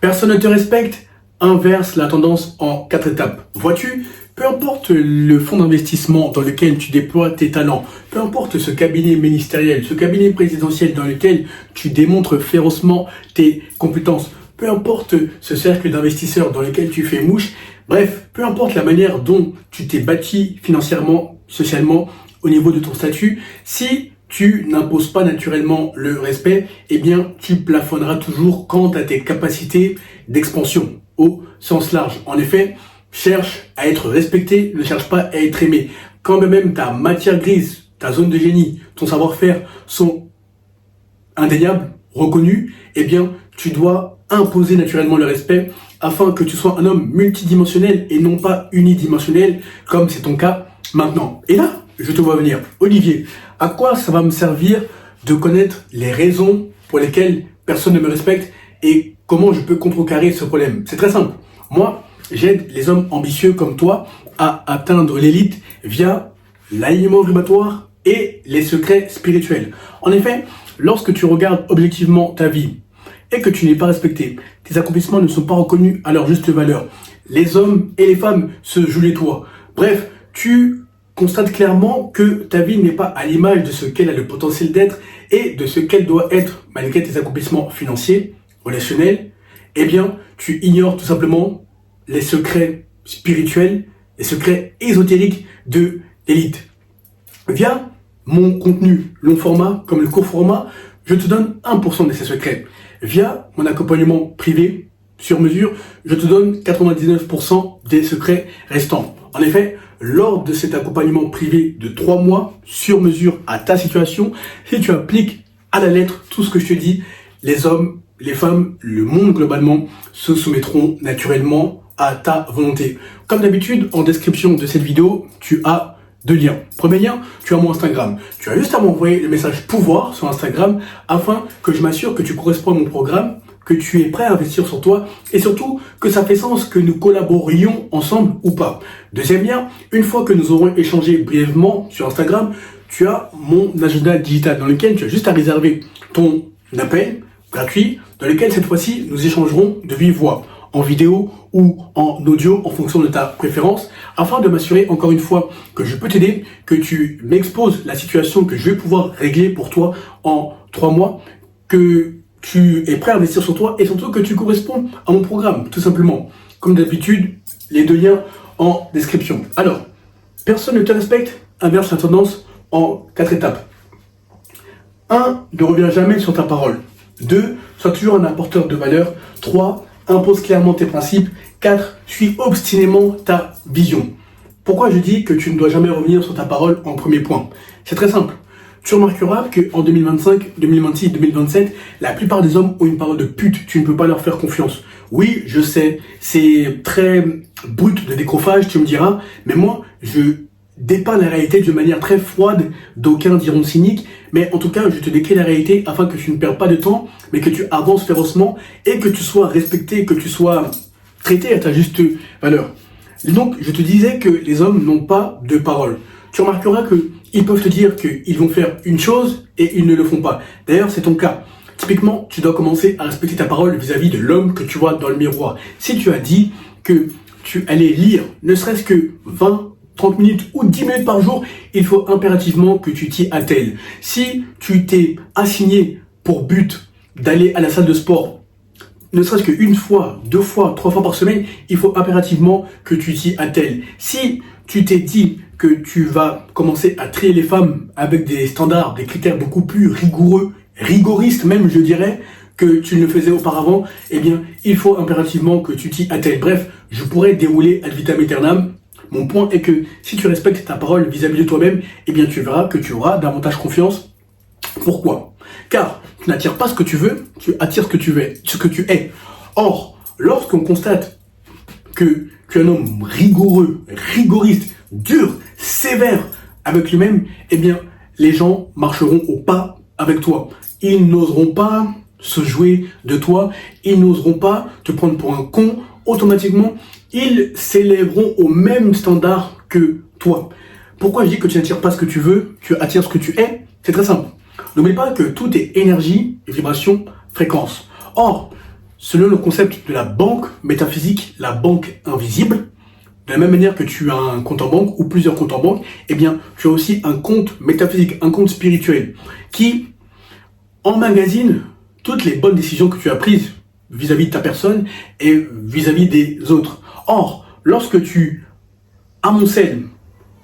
Personne ne te respecte, inverse la tendance en 4 étapes. Vois-tu, peu importe le fonds d'investissement dans lequel tu déploies tes talents, peu importe ce cabinet ministériel, ce cabinet présidentiel dans lequel tu démontres férocement tes compétences, peu importe ce cercle d'investisseurs dans lequel tu fais mouche, bref, peu importe la manière dont tu t'es bâti financièrement, socialement, au niveau de ton statut, si tu n'imposes pas naturellement le respect, eh bien, tu plafonneras toujours quant à tes capacités d'expansion au sens large. En effet, cherche à être respecté, ne cherche pas à être aimé. Quand même ta matière grise, ta zone de génie, ton savoir-faire sont indéniables, reconnus, eh bien, tu dois imposer naturellement le respect afin que tu sois un homme multidimensionnel et non pas unidimensionnel, comme c'est ton cas maintenant. Et là, je te vois venir. Olivier, à quoi ça va me servir de connaître les raisons pour lesquelles personne ne me respecte et comment je peux contrecarrer ce problème? C'est très simple. Moi, j'aide les hommes ambitieux comme toi à atteindre l'élite via l'alignement vibratoire et les secrets spirituels. En effet, lorsque tu regardes objectivement ta vie et que tu n'es pas respecté, tes accomplissements ne sont pas reconnus à leur juste valeur. Les hommes et les femmes se jouent les toits. Bref, tu constate clairement que ta vie n'est pas à l'image de ce qu'elle a le potentiel d'être et de ce qu'elle doit être malgré tes accomplissements financiers, relationnels, eh bien, tu ignores tout simplement les secrets spirituels, les secrets ésotériques de l'élite. Via mon contenu long format comme le court format, je te donne 1% de ces secrets. Via mon accompagnement privé sur mesure, je te donne 99% des secrets restants. En effet, lors de cet accompagnement privé de 3 mois sur mesure à ta situation, si tu appliques à la lettre tout ce que je te dis, les hommes, les femmes, le monde globalement se soumettront naturellement à ta volonté. Comme d'habitude, en description de cette vidéo, tu as 2 liens. Premier lien, tu as mon Instagram. Tu as juste à m'envoyer le message pouvoir sur Instagram afin que je m'assure que tu corresponds à mon programme, que tu es prêt à investir sur toi et surtout que ça fait sens que nous collaborions ensemble ou pas. Deuxième lien, une fois que nous aurons échangé brièvement sur Instagram, tu as mon agenda digital dans lequel tu as juste à réserver ton appel gratuit dans lequel cette fois-ci nous échangerons de vive voix, en vidéo ou en audio en fonction de ta préférence, afin de m'assurer encore une fois que je peux t'aider, que tu m'exposes la situation que je vais pouvoir régler pour toi en 3 mois, que tu es prêt à investir sur toi et surtout que tu corresponds à mon programme, tout simplement. Comme d'habitude, les 2 liens en description. Alors, personne ne te respecte, inverse la tendance en 4 étapes. 1. Ne reviens jamais sur ta parole. 2. Sois toujours un apporteur de valeur. 3. Impose clairement tes principes. 4. Suis obstinément ta vision. Pourquoi je dis que tu ne dois jamais revenir sur ta parole en premier point? C'est très simple. Tu remarqueras qu'en 2025, 2026, 2027, la plupart des hommes ont une parole de pute. Tu ne peux pas leur faire confiance. Oui, je sais, c'est très brut de décrochage, tu me diras, mais moi, je dépeins la réalité d'une manière très froide, d'aucuns diront cynique, mais en tout cas, je te décris la réalité afin que tu ne perds pas de temps, mais que tu avances férocement et que tu sois respecté, que tu sois traité à ta juste valeur. Donc, je te disais que les hommes n'ont pas de parole. Tu remarqueras qu'ils peuvent te dire qu'ils vont faire une chose et ils ne le font pas. D'ailleurs, c'est ton cas. Typiquement, tu dois commencer à respecter ta parole vis-à-vis de l'homme que tu vois dans le miroir. Si tu as dit que tu allais lire ne serait-ce que 20, 30 minutes ou 10 minutes par jour, il faut impérativement que tu t'y attelles. Si tu t'es assigné pour but d'aller à la salle de sport, ne serait-ce qu'une fois, 2 fois, 3 fois par semaine, il faut impérativement que tu t'y attelles. Si tu t'es dit que tu vas commencer à trier les femmes avec des standards, des critères beaucoup plus rigoureux, rigoristes même je dirais, que tu ne le faisais auparavant, eh bien il faut impérativement que tu t'y attelles. Bref, je pourrais dérouler ad vitam aeternam. Mon point est que si tu respectes ta parole vis-à-vis de toi-même, eh bien tu verras que tu auras davantage confiance. Pourquoi? Car tu n'attires pas ce que tu veux, tu attires ce que tu es. Or, lorsqu'on constate que tu es un homme rigoureux, rigoriste, dur, sévère avec lui-même, eh bien, les gens marcheront au pas avec toi. Ils n'oseront pas se jouer de toi, ils n'oseront pas te prendre pour un con. Automatiquement, ils s'élèveront au même standard que toi. Pourquoi je dis que tu n'attires pas ce que tu veux, tu attires ce que tu es? C'est très simple. N'oublie pas que tout est énergie, vibration, fréquence. Or, selon le concept de la banque métaphysique, la banque invisible, de la même manière que tu as un compte en banque ou plusieurs comptes en banque, eh bien, tu as aussi un compte métaphysique, un compte spirituel qui emmagasine toutes les bonnes décisions que tu as prises vis-à-vis de ta personne et vis-à-vis des autres. Or, lorsque tu amoncelles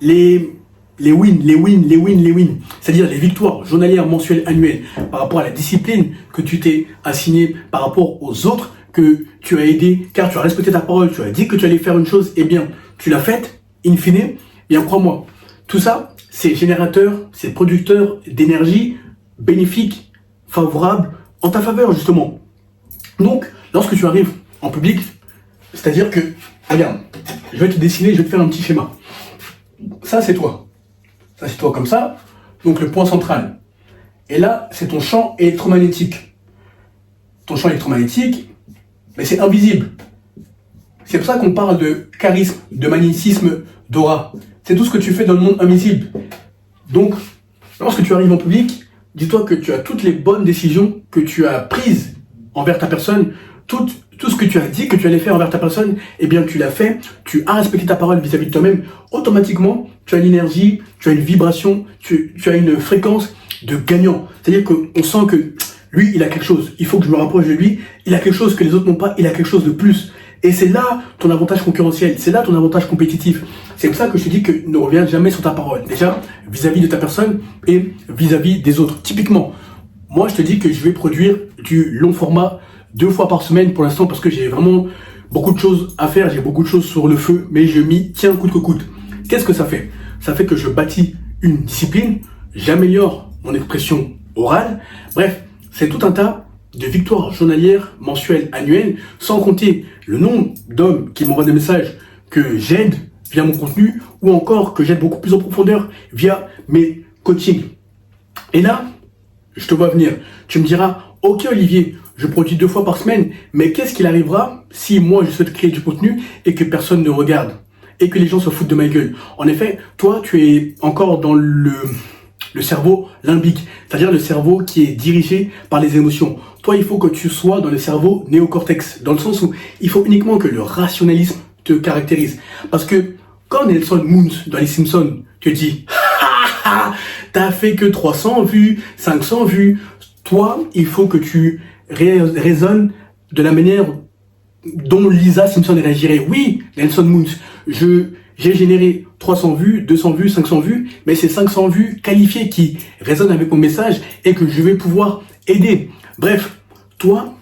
les wins, c'est-à-dire les victoires journalières, mensuelles, annuelles, par rapport à la discipline que tu t'es assignée, par rapport aux autres que tu as aidés, car tu as respecté ta parole, tu as dit que tu allais faire une chose, eh bien, tu l'as faite, in fine, eh bien, crois-moi, tout ça, c'est générateur, c'est producteur d'énergie bénéfique, favorable, en ta faveur, justement. Donc, lorsque tu arrives en public, c'est-à-dire que, regarde, je vais te dessiner, je vais te faire un petit schéma. Ça, c'est toi. Ça, c'est toi comme ça. Donc, le point central. Et là, c'est ton champ électromagnétique. Ton champ électromagnétique, mais c'est invisible. C'est pour ça qu'on parle de charisme, de magnétisme, d'aura. C'est tout ce que tu fais dans le monde invisible. Donc, lorsque tu arrives en public, dis-toi que tu as toutes les bonnes décisions que tu as prises envers ta personne, tout ce que tu as dit que tu allais faire envers ta personne, eh bien tu l'as fait, tu as respecté ta parole vis-à-vis de toi-même, automatiquement tu as l'énergie, tu as une vibration, tu as une fréquence de gagnant. C'est-à-dire qu'on sent que lui, il a quelque chose, il faut que je me rapproche de lui, il a quelque chose que les autres n'ont pas, il a quelque chose de plus. Et c'est là ton avantage concurrentiel, c'est là ton avantage compétitif. C'est pour ça que je te dis que ne reviens jamais sur ta parole. Déjà, vis-à-vis de ta personne et vis-à-vis des autres. Typiquement, moi je te dis que je vais produire du long format 2 fois par semaine pour l'instant parce que j'ai vraiment beaucoup de choses à faire, j'ai beaucoup de choses sur le feu, mais je m'y tiens coûte que coûte. Qu'est-ce que ça fait? Ça fait que je bâtis une discipline, j'améliore mon expression orale, bref, c'est tout un tas de victoires journalières, mensuelles, annuelles, sans compter le nombre d'hommes qui m'envoient des messages que j'aide via mon contenu ou encore que j'aide beaucoup plus en profondeur via mes coachings. Et là, je te vois venir. Tu me diras, ok Olivier, je produis 2 fois par semaine, mais qu'est-ce qu'il arrivera si moi je souhaite créer du contenu et que personne ne regarde et que les gens se foutent de ma gueule? En effet, toi, tu es encore dans le cerveau limbique, c'est-à-dire le cerveau qui est dirigé par les émotions. Toi, il faut que tu sois dans le cerveau néocortex, dans le sens où il faut uniquement que le rationalisme te caractérise. Parce que quand Nelson Moons, dans les Simpsons, te dit « t'as fait que 300 vues, 500 vues », toi, il faut que tu raisonnes de la manière dont Lisa Simpson réagirait. Oui, Nelson Moons, j'ai généré 300 vues, 200 vues, 500 vues, mais c'est 500 vues qualifiées qui résonnent avec mon message et que je vais pouvoir aider. Bref, toi,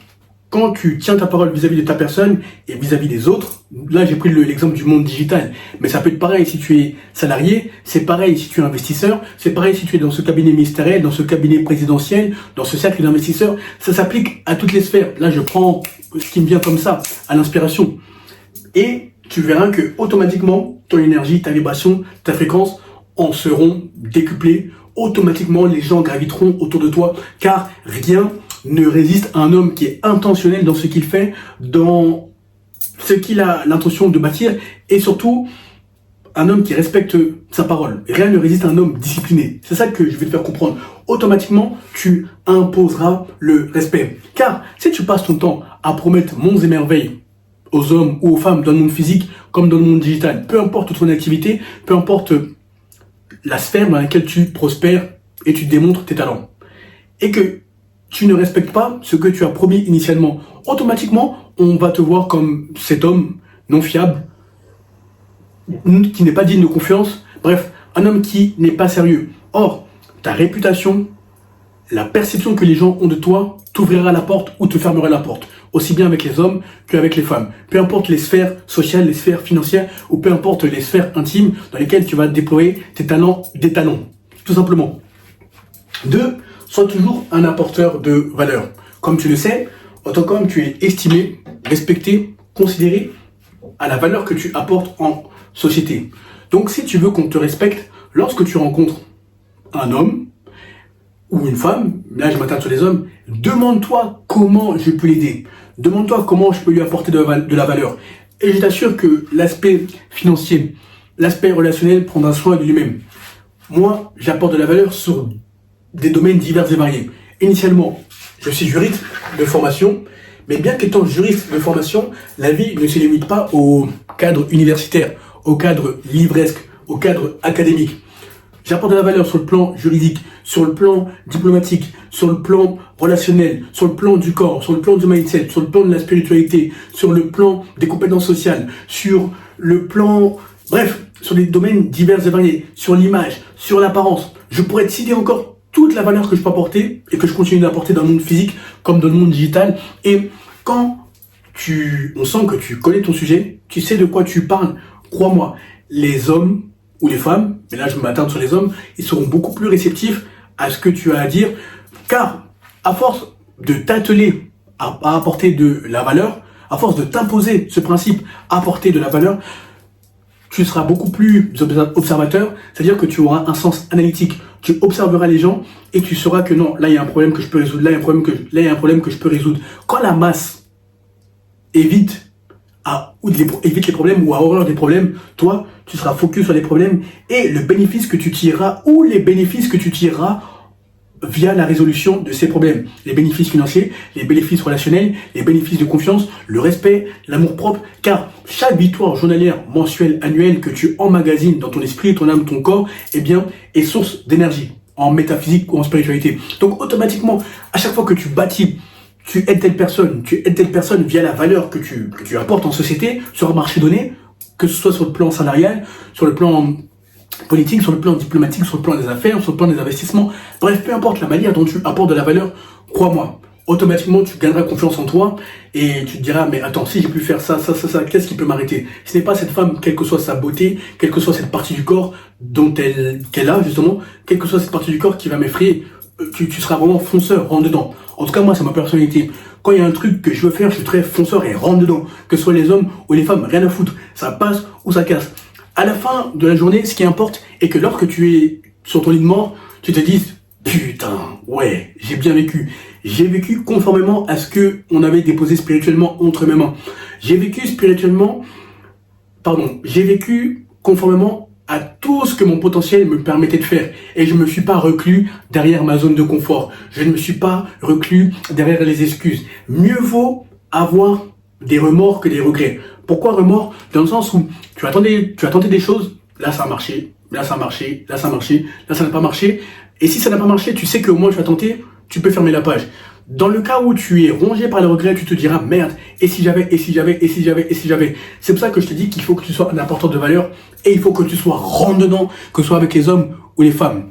quand tu tiens ta parole vis-à-vis de ta personne et vis-à-vis des autres, là j'ai pris l'exemple du monde digital, mais ça peut être pareil si tu es salarié, c'est pareil si tu es investisseur, c'est pareil si tu es dans ce cabinet ministériel, dans ce cabinet présidentiel, dans ce cercle d'investisseurs, ça s'applique à toutes les sphères. Là je prends ce qui me vient comme ça, à l'inspiration. Et tu verras que automatiquement, ton énergie, ta vibration, ta fréquence en seront décuplées. Automatiquement, les gens graviteront autour de toi, car rien ne résiste à un homme qui est intentionnel dans ce qu'il fait, dans ce qu'il a l'intention de bâtir, et surtout, un homme qui respecte sa parole. Rien ne résiste à un homme discipliné. C'est ça que je vais te faire comprendre. Automatiquement, tu imposeras le respect. Car si tu passes ton temps à promettre monts et merveilles aux hommes ou aux femmes dans le monde physique comme dans le monde digital, peu importe ton activité, peu importe la sphère dans laquelle tu prospères et tu démontres tes talents, et que tu ne respectes pas ce que tu as promis initialement, automatiquement, on va te voir comme cet homme non fiable, qui n'est pas digne de confiance, bref, un homme qui n'est pas sérieux. Or, ta réputation, la perception que les gens ont de toi, t'ouvrira la porte ou te fermera la porte, aussi bien avec les hommes qu'avec les femmes. Peu importe les sphères sociales, les sphères financières, ou peu importe les sphères intimes dans lesquelles tu vas déployer tes talents, des talents, tout simplement. 2. Sois toujours un apporteur de valeur. Comme tu le sais, en tant qu'homme, tu es estimé, respecté, considéré à la valeur que tu apportes en société. Donc si tu veux qu'on te respecte, lorsque tu rencontres un homme ou une femme, là je m'attarde sur les hommes, demande-toi comment je peux l'aider. Demande-toi comment je peux lui apporter de la valeur. Et je t'assure que l'aspect financier, l'aspect relationnel prendra soin de lui-même. Moi, j'apporte de la valeur sur des domaines divers et variés. Initialement, je suis juriste de formation, Mais bien qu'étant juriste de formation, la vie ne se limite pas au cadre universitaire, au cadre livresque, au cadre académique. J'apporte de la valeur sur le plan juridique, sur le plan diplomatique, sur le plan relationnel, sur le plan du corps, sur le plan du mindset, sur le plan de la spiritualité, sur le plan des compétences sociales, sur le plan, bref, sur des domaines divers et variés, sur l'image, sur l'apparence. Je pourrais te citer encore toute la valeur que je peux apporter et que je continue d'apporter dans le monde physique comme dans le monde digital. Et quand on sent que tu connais ton sujet, tu sais de quoi tu parles, crois-moi, les hommes ou les femmes, mais là je m'attarde sur les hommes, ils seront beaucoup plus réceptifs à ce que tu as à dire, car à force de t'atteler à apporter de la valeur, à force de t'imposer ce principe, apporter de la valeur, tu seras beaucoup plus observateur, c'est-à-dire que tu auras un sens analytique, tu observeras les gens et tu sauras que non, là il y a un problème que je peux résoudre, là il y a un problème que je peux résoudre. Quand la masse évite les problèmes ou a horreur des problèmes, toi, tu seras focus sur les problèmes et le bénéfice que tu tireras ou les bénéfices que tu tireras via la résolution de ces problèmes. Les bénéfices financiers, les bénéfices relationnels, les bénéfices de confiance, le respect, l'amour-propre, car chaque victoire journalière, mensuelle, annuelle que tu emmagasines dans ton esprit, ton âme, ton corps, eh bien, est source d'énergie en métaphysique ou en spiritualité. Donc, automatiquement, à chaque fois que tu bâtis, tu aides telle personne via la valeur que tu apportes en société, sur un marché donné, que ce soit sur le plan salarial, sur le plan politique, sur le plan diplomatique, sur le plan des affaires, sur le plan des investissements. Bref, peu importe la manière dont tu apportes de la valeur, crois-moi, automatiquement tu gagneras confiance en toi et tu te diras, mais attends, si j'ai pu faire ça, qu'est-ce qui peut m'arrêter? Ce n'est pas cette femme, quelle que soit sa beauté, quelle que soit cette partie du corps qu'elle a justement, quelle que soit cette partie du corps qui va m'effrayer. Tu seras vraiment fonceur, rentre dedans. En tout cas, moi, c'est ma personnalité. Quand il y a un truc que je veux faire, je suis très fonceur et rentre dedans. Que ce soit les hommes ou les femmes, rien à foutre. Ça passe ou ça casse. À la fin de la journée, ce qui importe est que lorsque tu es sur ton lit de mort, tu te dises, putain, ouais, j'ai bien vécu. J'ai vécu conformément à ce que on avait déposé spirituellement entre mes mains. J'ai vécu conformément à tout ce que mon potentiel me permettait de faire. Et je ne me suis pas reclus derrière ma zone de confort. Je ne me suis pas reclus derrière les excuses. Mieux vaut avoir des remords que des regrets. Pourquoi remords? Dans le sens où tu as tenté des choses, là ça a marché, là ça a marché, là ça a marché, là ça n'a pas marché. Et si ça n'a pas marché, tu sais qu'au moins tu as tenté, tu peux fermer la page. Dans le cas où tu es rongé par les regrets, tu te diras merde, et si j'avais. C'est pour ça que je te dis qu'il faut que tu sois un apporteur de valeur et il faut que tu sois rentre dedans, que ce soit avec les hommes ou les femmes.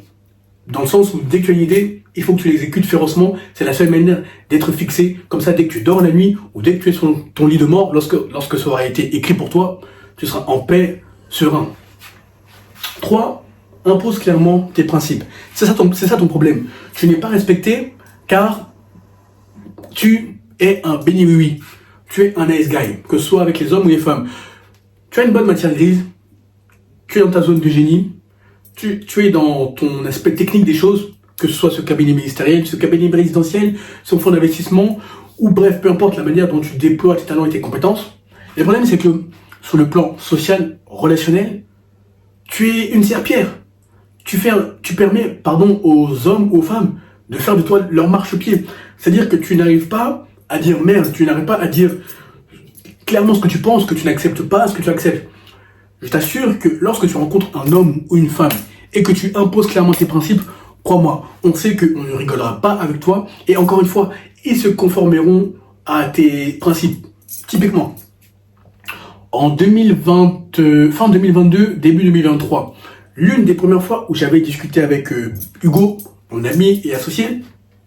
Dans le sens où dès que tu as une idée, il faut que tu l'exécutes férocement. C'est la seule manière d'être fixé. Comme ça, dès que tu dors la nuit ou dès que tu es sur ton lit de mort, lorsque ça aura été écrit pour toi, tu seras en paix, serein. 3. Impose clairement tes principes. C'est ça ton problème. Tu n'es pas respecté car tu es un béni-oui-oui. Tu es un nice guy, que ce soit avec les hommes ou les femmes. Tu as une bonne matière grise. Tu es dans ta zone de génie. Tu es dans ton aspect technique des choses, que ce soit ce cabinet ministériel, ce cabinet résidentiel, son fonds d'investissement, ou bref, peu importe la manière dont tu déploies tes talents et tes compétences. Le problème, c'est que sur le plan social, relationnel, tu es une serpillère. Tu permets aux hommes, aux femmes, de faire de toi leur marchepied. C'est-à-dire que tu n'arrives pas à dire merde, tu n'arrives pas à dire clairement ce que tu penses, ce que tu n'acceptes pas, ce que tu acceptes. Je t'assure que lorsque tu rencontres un homme ou une femme et que tu imposes clairement tes principes, crois-moi, on sait qu'on ne rigolera pas avec toi et encore une fois, ils se conformeront à tes principes. Typiquement, en fin 2022, début 2023, l'une des premières fois où j'avais discuté avec Hugo, mon ami et associé,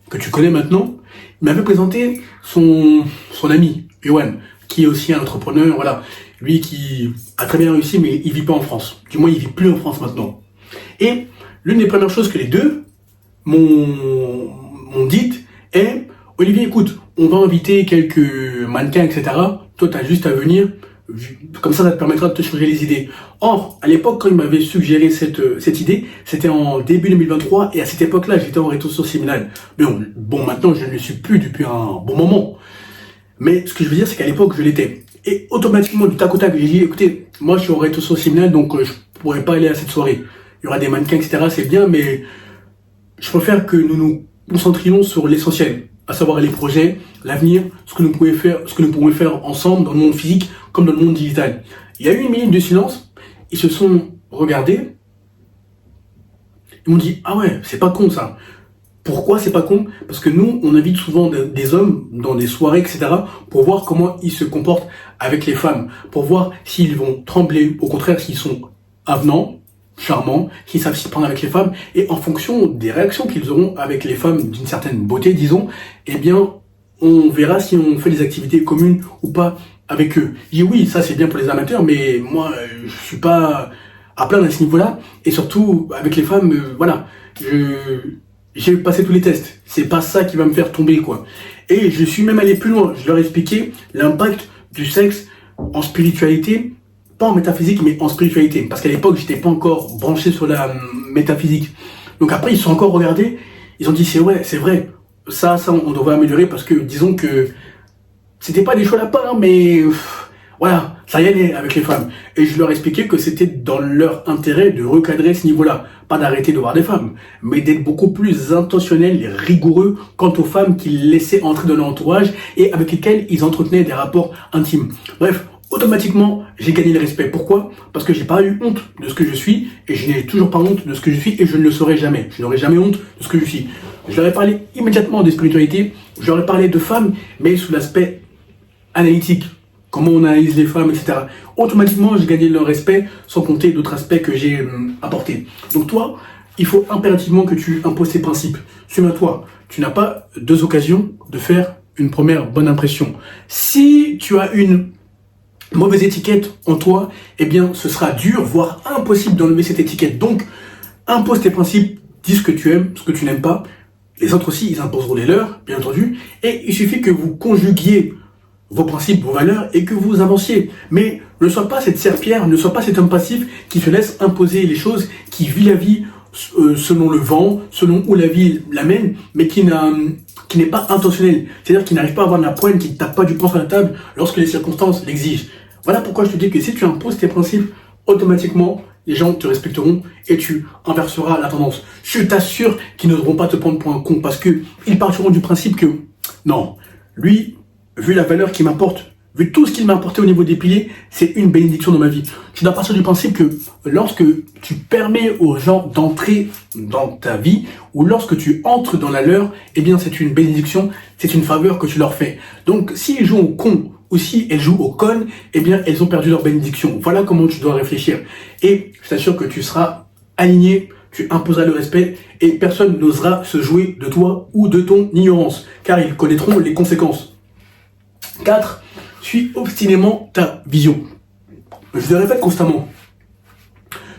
que tu connais maintenant, il m'avait présenté son ami, Yohan, qui est aussi un entrepreneur, voilà. Lui qui a très bien réussi, mais il vit pas en France. Du moins, il vit plus en France maintenant. Et l'une des premières choses que les deux m'ont dites est, Olivier, écoute, on va inviter quelques mannequins, etc. Toi, tu as juste à venir. Comme ça te permettra de te changer les idées. Or, à l'époque, quand il m'avait suggéré cette idée, c'était en début 2023, et à cette époque-là, j'étais en réseaux sociaux. Mais bon, maintenant, je ne le suis plus depuis un bon moment. Mais ce que je veux dire, c'est qu'à l'époque, je l'étais. Et automatiquement, du tac au tac, j'ai dit, écoutez, moi je suis au réseau social, donc je pourrais pas aller à cette soirée. Il y aura des mannequins, etc. C'est bien, mais je préfère que nous nous concentrions sur l'essentiel. à savoir les projets, l'avenir, ce que nous pourrions faire ensemble dans le monde physique comme dans le monde digital. Il y a eu une minute de silence, ils se sont regardés, ils m'ont dit « Ah ouais, c'est pas con ça ». Pourquoi c'est pas con? Parce que nous, on invite souvent des hommes dans des soirées, etc. pour voir comment ils se comportent avec les femmes, pour voir s'ils vont trembler, au contraire s'ils sont avenants, charmants, s'ils savent s'y prendre avec les femmes, et en fonction des réactions qu'ils auront avec les femmes d'une certaine beauté, disons, eh bien, on verra si on fait des activités communes ou pas avec eux. Je dis oui, ça c'est bien pour les amateurs, mais moi, je suis pas à plaindre à ce niveau-là, et surtout, avec les femmes, voilà, j'ai passé tous les tests. C'est pas ça qui va me faire tomber, quoi. Et je suis même allé plus loin. Je leur ai expliqué l'impact du sexe en spiritualité, pas en métaphysique, mais en spiritualité. Parce qu'à l'époque, j'étais pas encore branché sur la métaphysique. Donc après, ils se sont encore regardés. Ils ont dit, c'est vrai. Ça, on devrait améliorer parce que, disons que c'était pas des choix lapins, mais voilà, ça y allait avec les femmes. Et je leur ai expliqué que c'était dans leur intérêt de recadrer ce niveau-là. Pas d'arrêter de voir des femmes, mais d'être beaucoup plus intentionnel et rigoureux quant aux femmes qu'ils laissaient entrer dans leur entourage et avec lesquelles ils entretenaient des rapports intimes. Bref, automatiquement, j'ai gagné le respect. Pourquoi? Parce que j'ai pas eu honte de ce que je suis et je n'ai toujours pas honte de ce que je suis et je ne le saurai jamais. Je n'aurai jamais honte de ce que je suis. Je leur ai parlé immédiatement de spiritualité, je leur ai parlé de femmes, mais sous l'aspect analytique. Comment on analyse les femmes, etc. Automatiquement, j'ai gagné leur respect, sans compter d'autres aspects que j'ai apportés. Donc toi, il faut impérativement que tu imposes tes principes. Souviens-toi, tu n'as pas deux occasions de faire une première bonne impression. Si tu as une mauvaise étiquette en toi, eh bien, ce sera dur, voire impossible d'enlever cette étiquette. Donc, impose tes principes, dis ce que tu aimes, ce que tu n'aimes pas. Les autres aussi, ils imposeront les leurs, bien entendu. Et il suffit que vous conjuguiez vos principes, vos valeurs, et que vous avanciez. Mais ne sois pas cette serpillère, ne sois pas cet homme passif qui se laisse imposer les choses, qui vit la vie selon le vent, selon où la vie l'amène, mais qui n'est pas intentionnel. C'est-à-dire qui n'arrive pas à avoir de la poigne, qui ne tape pas du poing sur la table lorsque les circonstances l'exigent. Voilà pourquoi je te dis que si tu imposes tes principes, automatiquement, les gens te respecteront et tu inverseras la tendance. Je t'assure qu'ils n'oseront pas te prendre pour un con parce que ils partiront du principe que, non, lui, vu la valeur qu'il m'apporte, vu tout ce qu'il m'a apporté au niveau des piliers, c'est une bénédiction dans ma vie. Tu dois partir du principe que lorsque tu permets aux gens d'entrer dans ta vie, ou lorsque tu entres dans la leur, eh bien c'est une bénédiction, c'est une faveur que tu leur fais. Donc s'ils jouent au con, ou si elles jouent au con, eh bien elles ont perdu leur bénédiction. Voilà comment tu dois réfléchir. Et je t'assure que tu seras aligné, tu imposeras le respect, et personne n'osera se jouer de toi ou de ton ignorance, car ils connaîtront les conséquences. 4. Suis obstinément ta vision. Je le répète constamment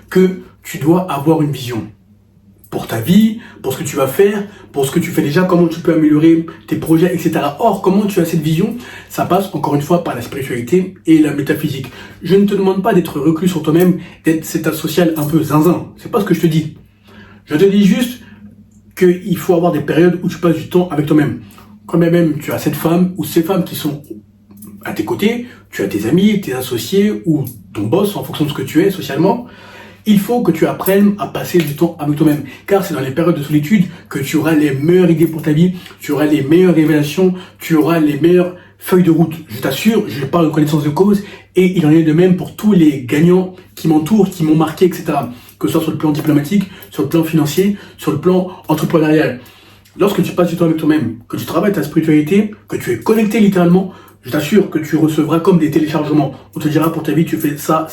que tu dois avoir une vision pour ta vie, pour ce que tu vas faire, pour ce que tu fais déjà, comment tu peux améliorer tes projets, etc. Or, comment tu as cette vision? Ça passe encore une fois par la spiritualité et la métaphysique. Je ne te demande pas d'être reclus sur toi-même, d'être cet asocial un peu zinzin. C'est pas ce que je te dis. Je te dis juste qu'il faut avoir des périodes où tu passes du temps avec toi-même. Quand même tu as cette femme ou ces femmes qui sont à tes côtés, tu as tes amis, tes associés ou ton boss en fonction de ce que tu es socialement, il faut que tu apprennes à passer du temps avec toi-même. Car c'est dans les périodes de solitude que tu auras les meilleures idées pour ta vie, tu auras les meilleures révélations, tu auras les meilleures feuilles de route. Je t'assure, je parle de connaissance de cause et il en est de même pour tous les gagnants qui m'entourent, qui m'ont marqué, etc. Que ce soit sur le plan diplomatique, sur le plan financier, sur le plan entrepreneurial. Lorsque tu passes du temps avec toi-même, que tu travailles ta spiritualité, que tu es connecté littéralement, je t'assure que tu recevras comme des téléchargements. On te dira pour ta vie, tu fais ça.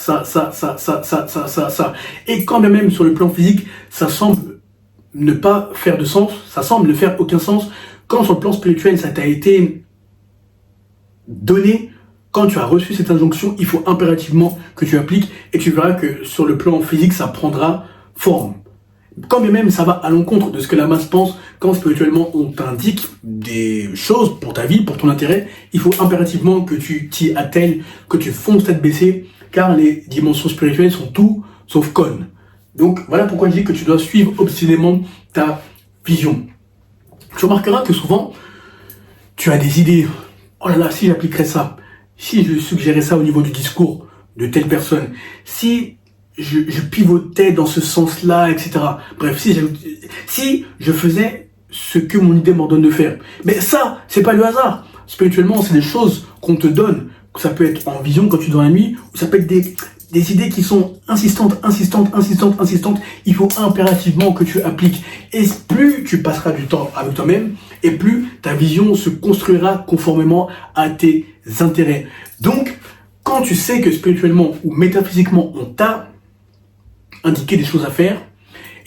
Et quand même sur le plan physique, ça semble ne pas faire de sens, ça semble ne faire aucun sens. Quand sur le plan spirituel, ça t'a été donné, quand tu as reçu cette injonction, il faut impérativement que tu appliques et tu verras que sur le plan physique, ça prendra forme. Quand même ça va à l'encontre de ce que la masse pense, quand spirituellement on t'indique des choses pour ta vie, pour ton intérêt, il faut impérativement que tu t'y attelles, que tu fonces tête baissée, car les dimensions spirituelles sont tout sauf connes. Donc voilà pourquoi je dis que tu dois suivre obstinément ta vision. Tu remarqueras que souvent, tu as des idées. Oh là là, si j'appliquerais ça, si je suggérais ça au niveau du discours de telle personne, si je pivotais dans ce sens-là, etc. Bref, si je faisais ce que mon idée m'ordonne de faire. Mais ça, c'est pas le hasard. Spirituellement, c'est des choses qu'on te donne. Ça peut être en vision quand tu es dans la nuit, ou ça peut être des idées qui sont insistantes. Il faut impérativement que tu appliques. Et plus tu passeras du temps avec toi-même, et plus ta vision se construira conformément à tes intérêts. Donc, quand tu sais que spirituellement ou métaphysiquement, on t'a indiqué des choses à faire,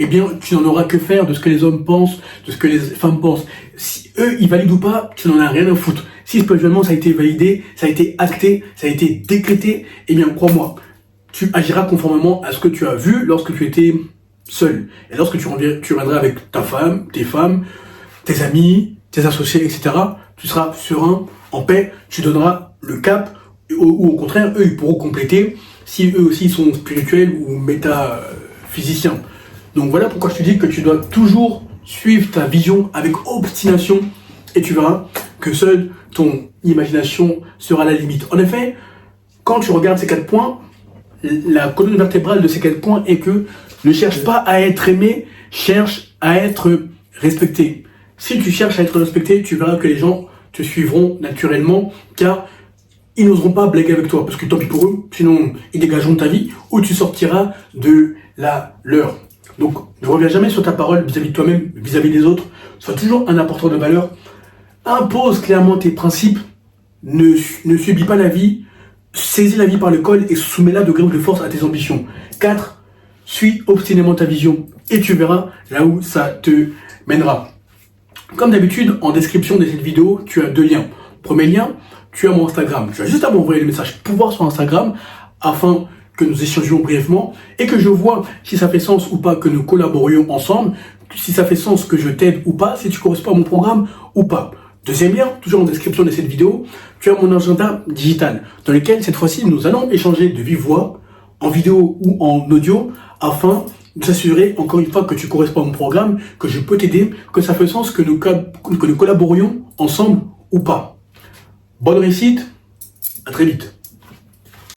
eh bien, tu n'en auras que faire de ce que les hommes pensent, de ce que les femmes pensent. Si eux, ils valident ou pas, tu n'en as rien à foutre. Si spirituellement, ça a été validé, ça a été acté, ça a été décrété, eh bien, crois-moi, tu agiras conformément à ce que tu as vu lorsque tu étais seul. Et lorsque tu reviendras avec ta femme, tes amis, tes associés, etc., tu seras serein, en paix, tu donneras le cap, ou au contraire, eux, ils pourront compléter si eux aussi sont spirituels ou métaphysiciens. Donc voilà pourquoi je te dis que tu dois toujours suivre ta vision avec obstination et tu verras que seule ton imagination sera la limite. En effet, quand tu regardes ces 4 points, la colonne vertébrale de ces 4 points est que ne cherche pas à être aimé, cherche à être respecté. Si tu cherches à être respecté, tu verras que les gens te suivront naturellement car ils n'oseront pas blaguer avec toi parce que tant pis pour eux, sinon ils dégageront de ta vie ou tu sortiras de la leur. Donc, ne reviens jamais sur ta parole vis-à-vis de toi-même, vis-à-vis des autres. Sois toujours un apporteur de valeur. Impose clairement tes principes. Ne subis pas la vie. Saisis la vie par le col et soumets-la de gré de force à tes ambitions. 4. Suis obstinément ta vision et tu verras là où ça te mènera. Comme d'habitude, en description de cette vidéo, tu as 2 liens. Premier lien, tu as mon Instagram. Tu as juste à m'envoyer le message pouvoir sur Instagram afin que nous échangions brièvement et que je vois si ça fait sens ou pas que nous collaborions ensemble, si ça fait sens que je t'aide ou pas, si tu corresponds à mon programme ou pas. Deuxième lien, toujours en description de cette vidéo, tu as mon agenda digital dans lequel cette fois-ci nous allons échanger de vive voix, en vidéo ou en audio, afin de s'assurer encore une fois que tu corresponds à mon programme, que je peux t'aider, que ça fait sens que nous collaborions ensemble ou pas. Bonne réussite, à très vite.